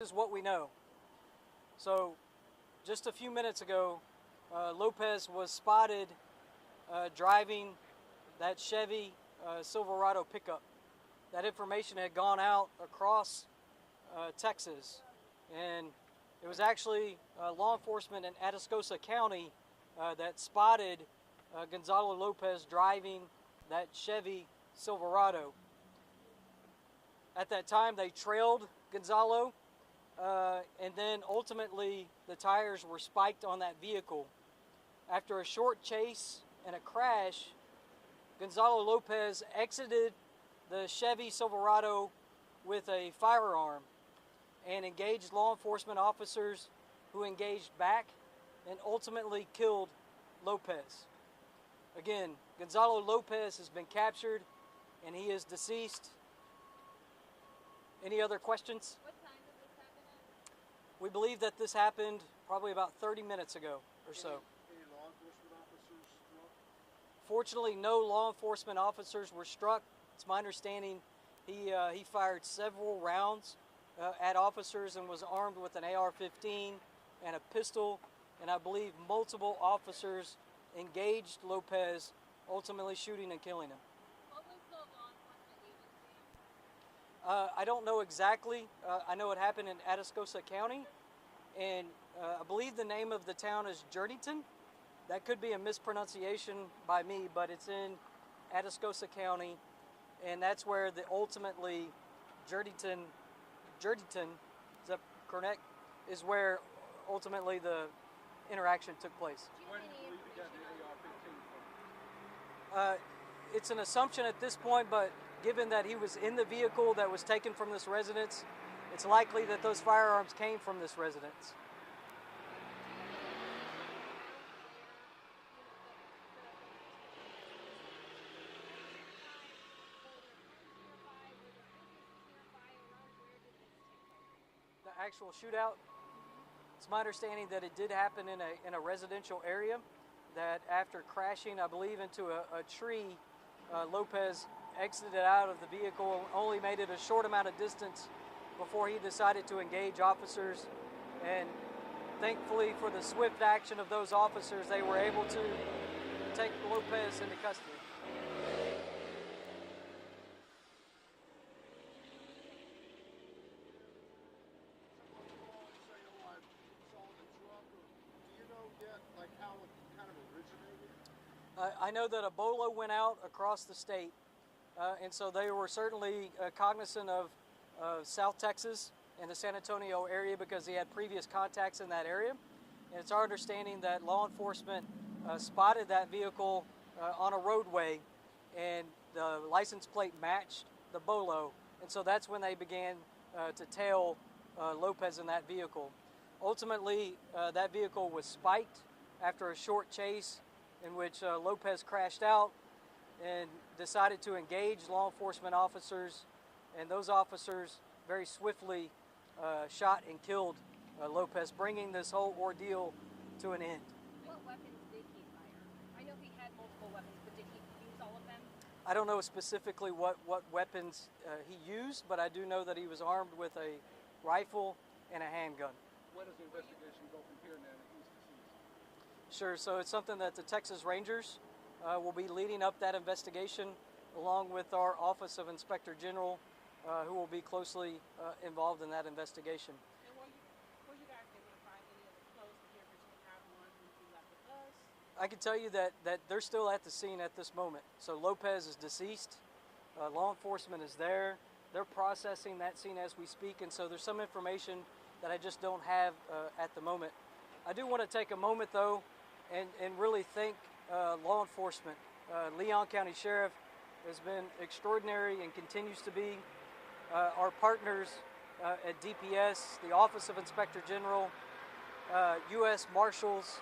Is what we know. So just a few minutes ago, Lopez was spotted driving that Chevy Silverado pickup. That information had gone out across Texas, and it was actually law enforcement in Atascosa County that spotted Gonzalo Lopez driving that Chevy Silverado. At that time, they trailed Gonzalo, and then ultimately the tires were spiked on that vehicle. After a short chase and a crash, Gonzalo Lopez exited the Chevy Silverado with a firearm and engaged law enforcement officers who engaged back and ultimately killed Lopez. Again, Gonzalo Lopez has been captured and he is deceased. Any other questions? What time did this happen at? We believe that this happened probably about 30 minutes ago or so. Any law enforcement officers struck? Fortunately, no law enforcement officers were struck. It's my understanding he fired several rounds at officers and was armed with an AR-15 and a pistol, and I believe multiple officers engaged Lopez, ultimately shooting and killing him. What was the law enforcement agency? I don't know exactly. I know it happened in Atascosa County, and I believe the name of the town is Journeyton. That could be a mispronunciation by me, but it's in Atascosa County, and that's where the ultimately Journeyton, is that correct? Is where ultimately the interaction took place. Do you Where have do you any believe you got information the on AR-15 from? It's an assumption at this point, but given that he was in the vehicle that was taken from this residence, it's likely that those firearms came from this residence. The actual shootout, it's my understanding that it did happen in a residential area, that after crashing, I believe, into a tree, Lopez exited out of the vehicle, only made it a short amount of distance before he decided to engage officers, and thankfully for the swift action of those officers, they were able to take Lopez into custody. Say, oh, I saw the truck, or do you know yet, like, how it kind of originated? I know that a bolo went out across the state, and so they were certainly cognizant of South Texas and the San Antonio area because he had previous contacts in that area. And it's our understanding that law enforcement spotted that vehicle on a roadway, and the license plate matched the bolo, and so that's when they began to tail Lopez in that vehicle. Ultimately, that vehicle was spiked after a short chase in which Lopez crashed out and decided to engage law enforcement officers, and those officers very swiftly shot and killed Lopez, bringing this whole ordeal to an end. What weapons did he fire? I know he had multiple weapons, but did he use all of them? I don't know specifically what weapons he used, but I do know that he was armed with a rifle and a handgun. Where does the investigation go from here now that he's deceased? Sure, so it's something that the Texas Rangers will be leading up that investigation, along with our Office of Inspector General, who will be closely involved in that investigation. And were you guys able to find any of the clothes here that you have on when you left with us? I can tell you that they're still at the scene at this moment. So Lopez is deceased. Law enforcement is there. They're processing that scene as we speak, and so there's some information that I just don't have at the moment. I do want to take a moment, though, and really thank law enforcement. Leon County Sheriff has been extraordinary and continues to be. Our partners at DPS, the Office of Inspector General, U.S. Marshals,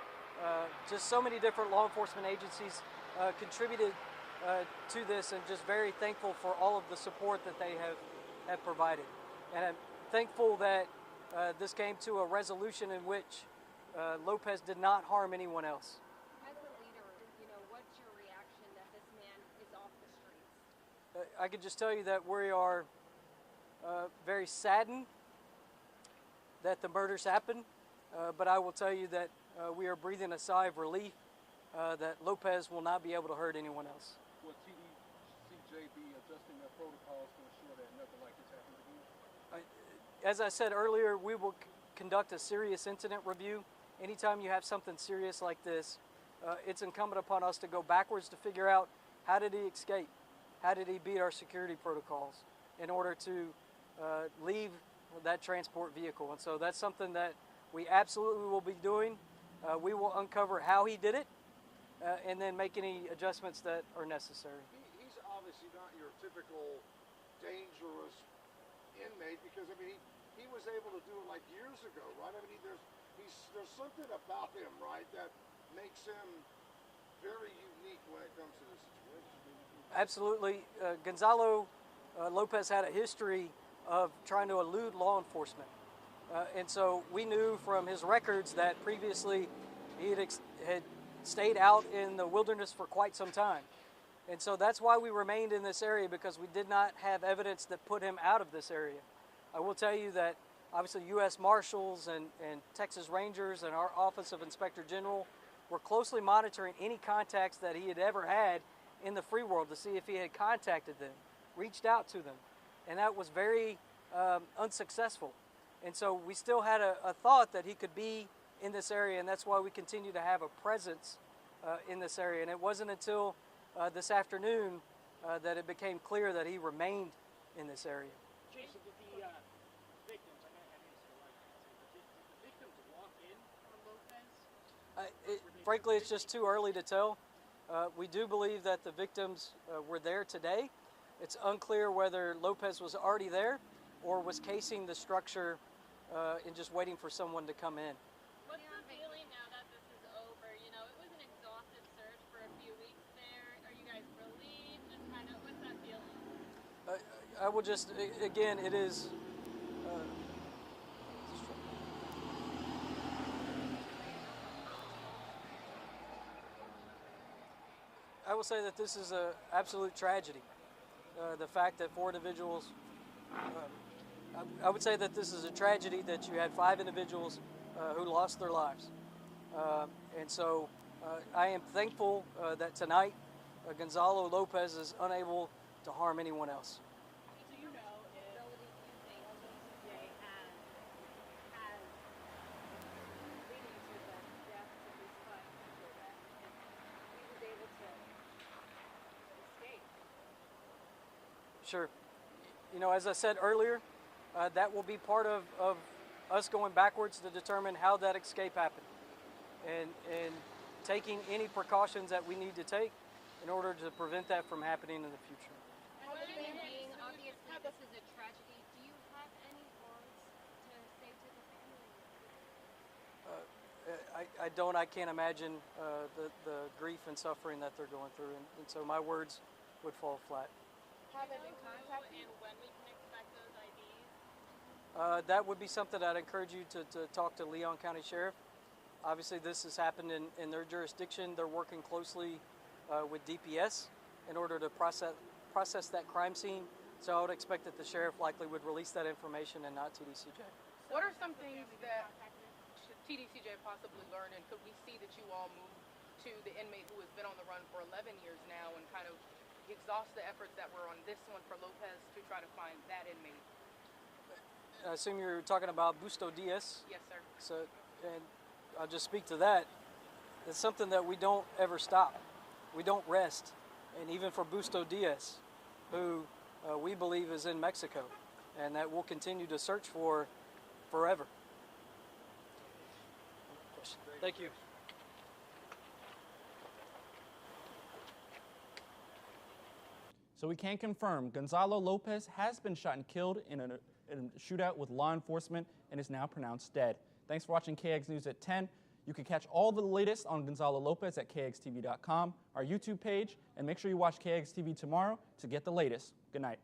just so many different law enforcement agencies contributed to this, and just very thankful for all of the support that they have provided. And I'm thankful that this came to a resolution in which Lopez did not harm anyone else. As a leader, what's your reaction that this man is off the streets? I can just tell you that we are very saddened that the murders happened, but I will tell you that we are breathing a sigh of relief that Lopez will not be able to hurt anyone else. Will TDCJ be adjusting their protocols to ensure that nothing like this happens again? As I said earlier, we will conduct a serious incident review. Anytime you have something serious like this, it's incumbent upon us to go backwards to figure out, how did he escape? How did he beat our security protocols in order to leave that transport vehicle? And so that's something that we absolutely will be doing. We will uncover how he did it and then make any adjustments that are necessary. He's obviously not your typical dangerous inmate, because I mean he was able to do it like years ago, right? I mean there's something about him, right, that makes him very unique when it comes to this situation. Absolutely. Gonzalo Lopez had a history of trying to elude law enforcement. And so we knew from his records that previously he had stayed out in the wilderness for quite some time. And so that's why we remained in this area, because we did not have evidence that put him out of this area. I will tell you that obviously U.S. Marshals and Texas Rangers and our Office of Inspector General were closely monitoring any contacts that he had ever had in the free world to see if he had contacted them, reached out to them. And that was very unsuccessful. And so we still had a thought that he could be in this area, and that's why we continue to have a presence in this area. And it wasn't until this afternoon that it became clear that he remained in this area. Jason, did the victims, I didn't say the right answer, but did the victims walk in on Lopez? Frankly, it's just too early to tell. We do believe that the victims were there today. It's unclear whether Lopez was already there or was casing the structure and just waiting for someone to come in. What's the feeling now that this is over? You know, it was an exhaustive search for a few weeks there. Are you guys relieved? Just kind of, what's that feeling? I will just, again, it is... I will say that this is an absolute tragedy. The fact that 4 individuals, I would say that this is a tragedy that you had 5 individuals who lost their lives. And so I am thankful that tonight Gonzalo Lopez is unable to harm anyone else. Do you know if TDCJ has leading to the death of these 5 people, that he was able to escape? Sure. You know, as I said earlier, that will be part of us going backwards to determine how that escape happened and taking any precautions that we need to take in order to prevent that from happening in the future. And with it being obviously this is a tragedy, do you have any words to say to the family? I don't. I can't imagine the grief and suffering that they're going through, and so my words would fall flat. have they been contacted? And when we can expect those IDs? That would be something I'd encourage you to talk to Leon County Sheriff. Obviously, this has happened in their jurisdiction. They're working closely with DPS in order to process that crime scene. So I would expect that the sheriff likely would release that information and not TDCJ. What are some things that TDCJ possibly learned, and could we see that you all move to the inmate who has been on the run for 11 years now and kind of exhaust the efforts that were on this one for Lopez to try to find that inmate? I assume you're talking about Busto Diaz. Yes, sir. So, and I'll just speak to that. It's something that we don't ever stop. We don't rest. And even for Busto Diaz, who we believe is in Mexico, and that we'll continue to search for forever. Thank you. So we can confirm Gonzalo Lopez has been shot and killed in a shootout with law enforcement and is now pronounced dead. Thanks for watching KX News at 10. You can catch all the latest on Gonzalo Lopez at kxtv.com, our YouTube page, and make sure you watch KX TV tomorrow to get the latest. Good night.